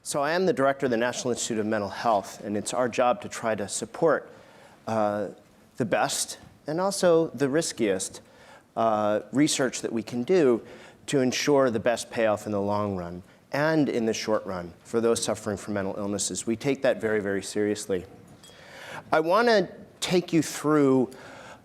So I am the director of the National Institute of Mental Health, and it's our job to try to support the best and also the riskiest research that we can do to ensure the best payoff in the long run and in the short run for those suffering from mental illnesses. We take that very, very seriously. I want to take you through,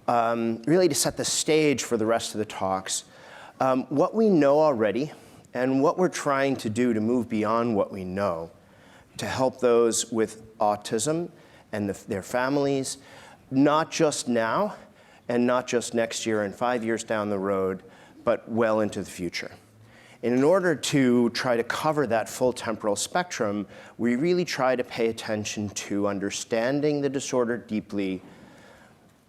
really to set the stage for the rest of the talks, what we know already and what we're trying to do to move beyond what we know to help those with autism and their families, not just now and not just next year and 5 years down the road, but well into the future. And in order to try to cover that full temporal spectrum, we really try to pay attention to understanding the disorder deeply,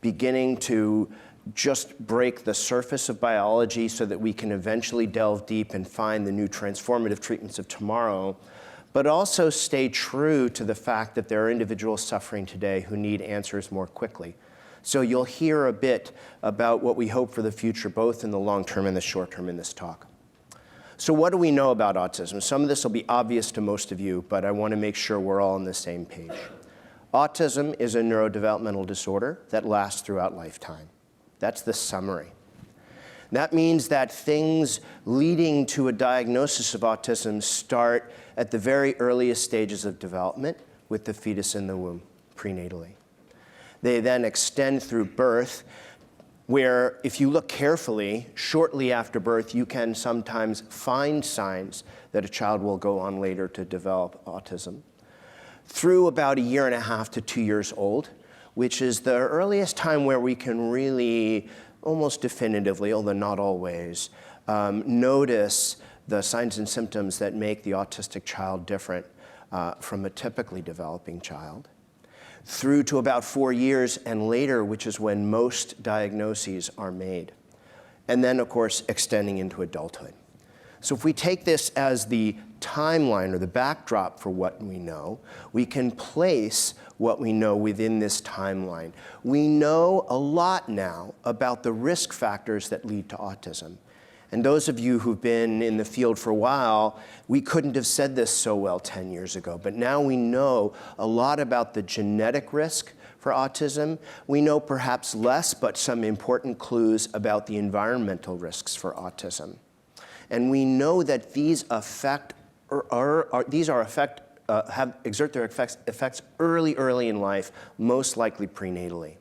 beginning to just break the surface of biology so that we can eventually delve deep and find the new transformative treatments of tomorrow, but also stay true to the fact that there are individuals suffering today who need answers more quickly. So you'll hear a bit about what we hope for the future, both in the long term and the short term in this talk. So what do we know about autism? Some of this will be obvious to most of you, but I want to make sure we're all on the same page. Autism is a neurodevelopmental disorder that lasts throughout lifetime. That's the summary. That means that things leading to a diagnosis of autism start at the very earliest stages of development with the fetus in the womb, prenatally. They then extend through birth, where if you look carefully, shortly after birth, you can sometimes find signs that a child will go on later to develop autism. Through about 1.5 to 2 years old, which is the earliest time where we can really, almost definitively, although not always, notice the signs and symptoms that make the autistic child different from a typically developing child. Through to about 4 years and later, which is when most diagnoses are made. And then, of course, extending into adulthood. So if we take this as the timeline or the backdrop for what we know, we can place what we know within this timeline. We know a lot now about the risk factors that lead to autism. And those of you who've been in the field for a while, we couldn't have said this so well 10 years ago, but now we know a lot about the genetic risk for autism. We know perhaps less, but some important clues about the environmental risks for autism. And we know that these exert their effects early in life, most likely prenatally.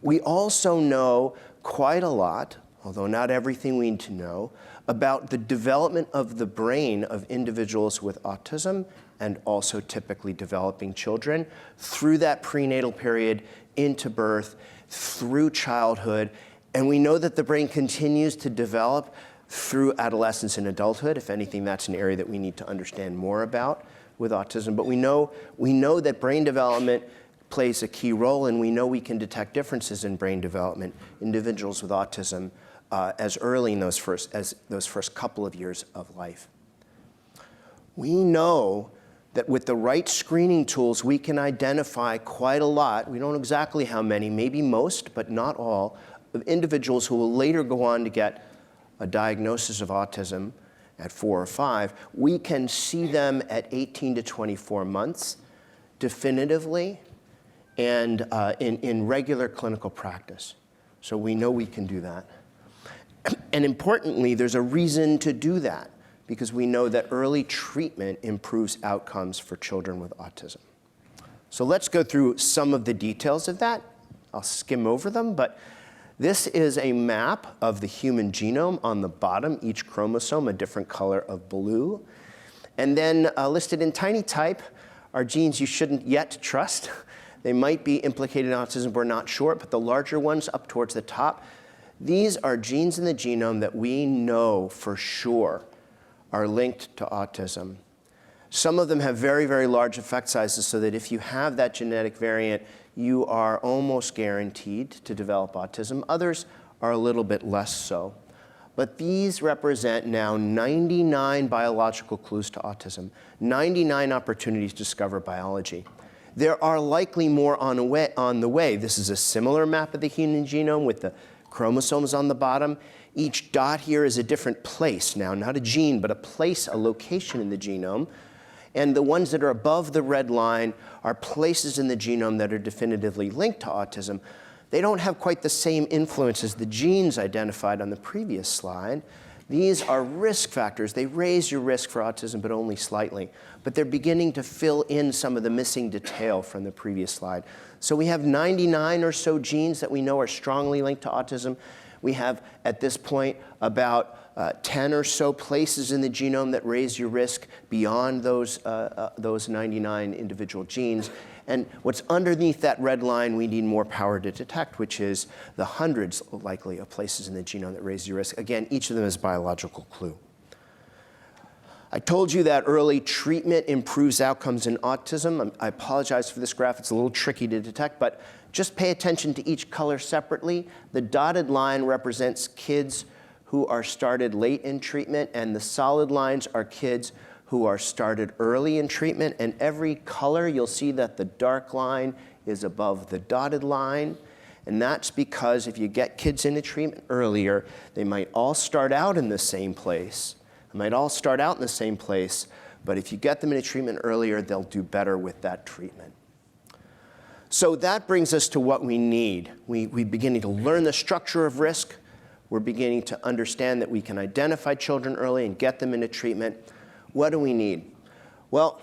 We also know quite a lot, although not everything we need to know, about the development of the brain of individuals with autism and also typically developing children through that prenatal period, into birth, through childhood. And we know that the brain continues to develop through adolescence and adulthood. If anything, that's an area that we need to understand more about with autism. But we know that brain development plays a key role, and we know we can detect differences in brain development in individuals with autism as early in those first couple of years of life. We know that with the right screening tools, we can identify quite a lot, we don't know exactly how many, maybe most, but not all, of individuals who will later go on to get a diagnosis of autism at 4 or 5. We can see them at 18 to 24 months definitively and in regular clinical practice. So we know we can do that. And importantly, there's a reason to do that, because we know that early treatment improves outcomes for children with autism. So let's go through some of the details of that. I'll skim over them, but this is a map of the human genome on the bottom, each chromosome a different color of blue. And then listed in tiny type are genes you shouldn't yet trust. They might be implicated in autism, we're not sure, but the larger ones up towards the top, these are genes in the genome that we know for sure are linked to autism. Some of them have very, very large effect sizes, so that if you have that genetic variant, you are almost guaranteed to develop autism. Others are a little bit less so. But these represent now 99 biological clues to autism, 99 opportunities to discover biology. There are likely more on the way. This is a similar map of the human genome with the chromosomes on the bottom. Each dot here is a different place now, not a gene, but a place, a location in the genome. And the ones that are above the red line are places in the genome that are definitively linked to autism. They don't have quite the same influence as the genes identified on the previous slide. These are risk factors. They raise your risk for autism, but only slightly. But they're beginning to fill in some of the missing detail from the previous slide. So we have 99 or so genes that we know are strongly linked to autism. We have, at this point, about 10 or so places in the genome that raise your risk beyond those 99 individual genes. And what's underneath that red line we need more power to detect, which is the hundreds, likely, of places in the genome that raise your risk. Again, each of them is a biological clue. I told you that early treatment improves outcomes in autism. I apologize for this graph. It's a little tricky to detect, but just pay attention to each color separately. The dotted line represents kids who are started late in treatment, and the solid lines are kids who are started early in treatment. And every color, you'll see that the dark line is above the dotted line. And that's because if you get kids into treatment earlier, they might all start out in the same place. They might all start out in the same place, but if you get them into treatment earlier, they'll do better with that treatment. So that brings us to what we need. We're beginning to learn the structure of risk. We're beginning to understand that we can identify children early and get them into treatment. What do we need? Well,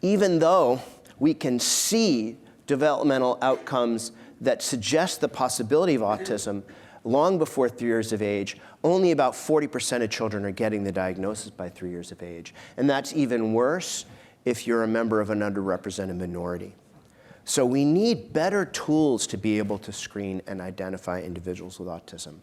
even though we can see developmental outcomes that suggest the possibility of autism long before 3 years of age, only about 40% of children are getting the diagnosis by 3 years of age. And that's even worse if you're a member of an underrepresented minority. So we need better tools to be able to screen and identify individuals with autism.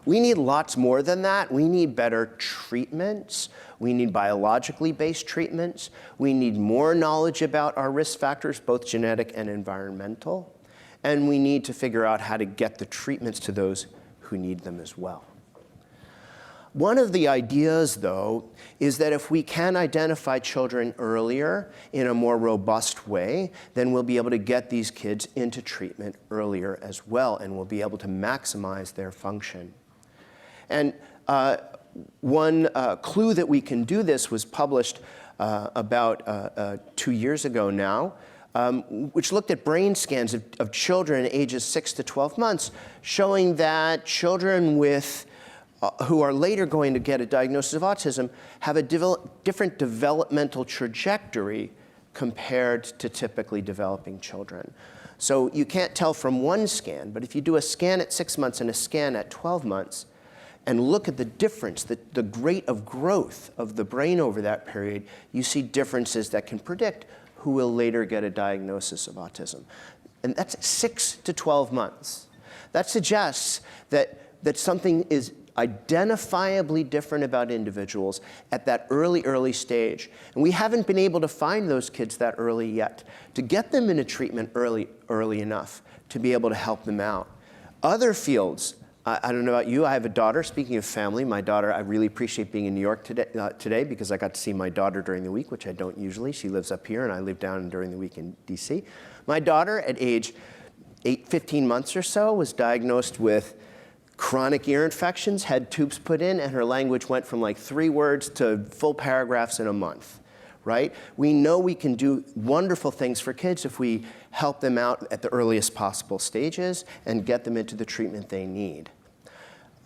We need lots more than that. We need better treatments. We need biologically based treatments. We need more knowledge about our risk factors, both genetic and environmental. And we need to figure out how to get the treatments to those who need them as well. One of the ideas, though, is that if we can identify children earlier in a more robust way, then we'll be able to get these kids into treatment earlier as well, and we'll be able to maximize their function. And one clue that we can do this was published about 2 years ago now, which looked at brain scans of children ages 6 to 12 months, showing that children who are later going to get a diagnosis of autism have a different developmental trajectory compared to typically developing children. So you can't tell from one scan, but if you do a scan at 6 months and a scan at 12 months, and look at the difference, the rate of growth of the brain over that period, you see differences that can predict who will later get a diagnosis of autism. And that's 6 to 12 months. That suggests that something is identifiably different about individuals at that early stage. And we haven't been able to find those kids that early yet, to get them into treatment early enough to be able to help them out. Other fields, I don't know about you, I have a daughter. Speaking of family, my daughter, I really appreciate being in New York today because I got to see my daughter during the week, which I don't usually. She lives up here and I live down during the week in DC. My daughter at age 15 months or so was diagnosed with chronic ear infections, had tubes put in, and her language went from like 3 words to full paragraphs in a month, right? We know we can do wonderful things for kids if we help them out at the earliest possible stages and get them into the treatment they need.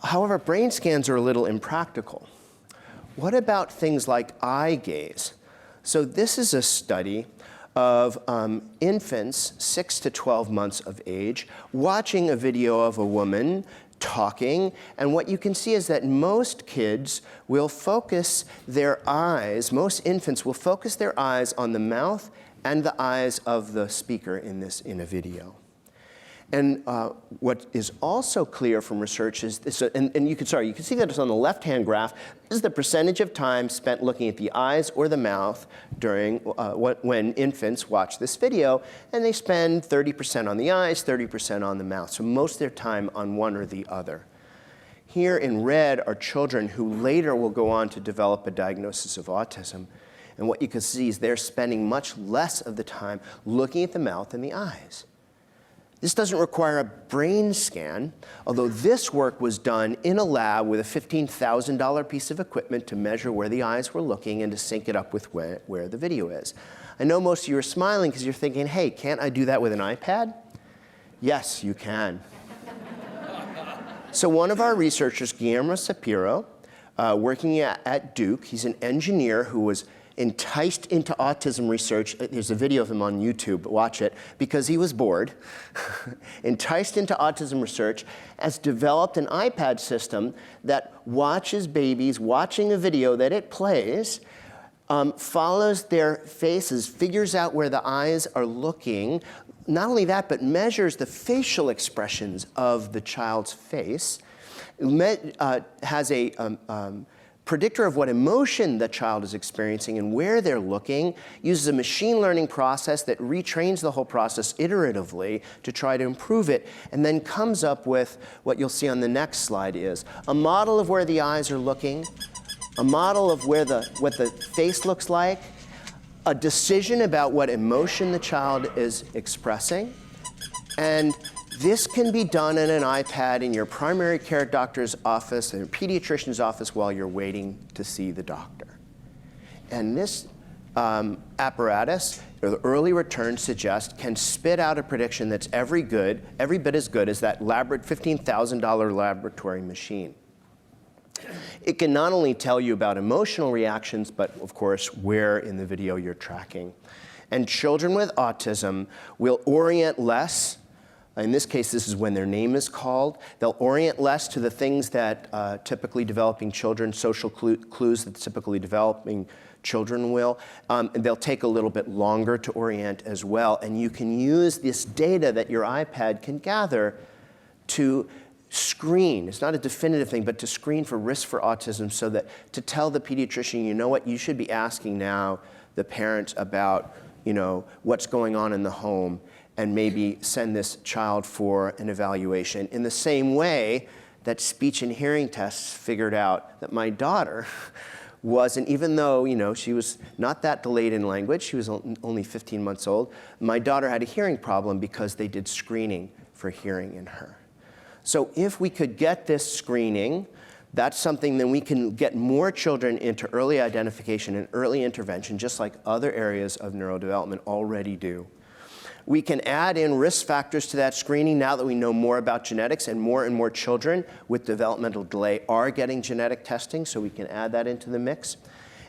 However, brain scans are a little impractical. What about things like eye gaze? So this is a study of infants 6 to 12 months of age watching a video of a woman talking, and what you can see is that most kids will focus their eyes, most infants will focus their eyes on the mouth and the eyes of the speaker in a video. And what is also clear from research is this, and you can see that it's on the left-hand graph. This is the percentage of time spent looking at the eyes or the mouth during when infants watch this video, and they spend 30% on the eyes, 30% on the mouth. So most of their time on one or the other. Here in red are children who later will go on to develop a diagnosis of autism. And what you can see is they're spending much less of the time looking at the mouth and the eyes. This doesn't require a brain scan, although this work was done in a lab with a $15,000 piece of equipment to measure where the eyes were looking and to sync it up with where the video is. I know most of you are smiling because you're thinking, hey, can't I do that with an iPad? Yes, you can. So one of our researchers, Guillermo Sapiro, working at Duke, he's an engineer who was enticed into autism research. There's a video of him on YouTube, watch it, because he was bored. Enticed into autism research, has developed an iPad system that watches babies watching a video that it plays, follows their faces, figures out where the eyes are looking. Not only that, but measures the facial expressions of the child's face, has a predictor of what emotion the child is experiencing and where they're looking, uses a machine learning process that retrains the whole process iteratively to try to improve it, and then comes up with what you'll see on the next slide is a model of where the eyes are looking, a model of what the face looks like, a decision about what emotion the child is expressing, and this can be done in an iPad in your primary care doctor's office, in your pediatrician's office while you're waiting to see the doctor. And this apparatus, or the early returns suggest, can spit out a prediction that's every bit as good as that $15,000 laboratory machine. It can not only tell you about emotional reactions, but of course, where in the video you're tracking. And children with autism will orient less. In this case, this is when their name is called. They'll orient less to the things that typically developing children, social clues that typically developing children will. They'll take a little bit longer to orient as well. And you can use this data that your iPad can gather to screen. It's not a definitive thing, but to screen for risk for autism, so that to tell the pediatrician, you know what, you should be asking now the parents about, what's going on in the home, and maybe send this child for an evaluation. In the same way that speech and hearing tests figured out that my daughter wasn't, even though she was not that delayed in language, she was only 15 months old, my daughter had a hearing problem because they did screening for hearing in her. So if we could get this screening, that's something then we can get more children into early identification and early intervention, just like other areas of neurodevelopment already do. We can add in risk factors to that screening now that we know more about genetics, and more children with developmental delay are getting genetic testing, so we can add that into the mix.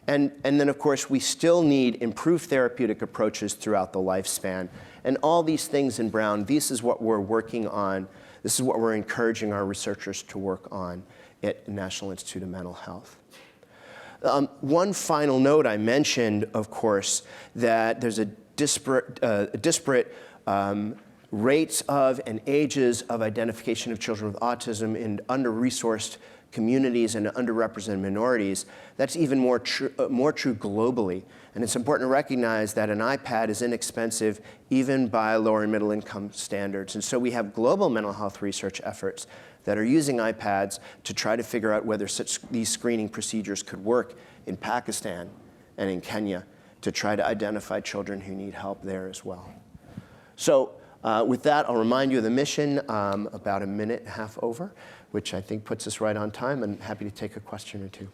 And then, of course, we still need improved therapeutic approaches throughout the lifespan. And all these things in brown, this is what we're working on. This is what we're encouraging our researchers to work on at the National Institute of Mental Health. One final note, I mentioned, of course, that there's a disparate rates of and ages of identification of children with autism in under-resourced communities and underrepresented minorities. That's even more true globally. And it's important to recognize that an iPad is inexpensive even by lower and middle income standards. And so we have global mental health research efforts that are using iPads to try to figure out whether these screening procedures could work in Pakistan and in Kenya, to try to identify children who need help there as well. So with that, I'll remind you of the mission about a minute and a half over, which I think puts us right on time, and happy to take a question or two.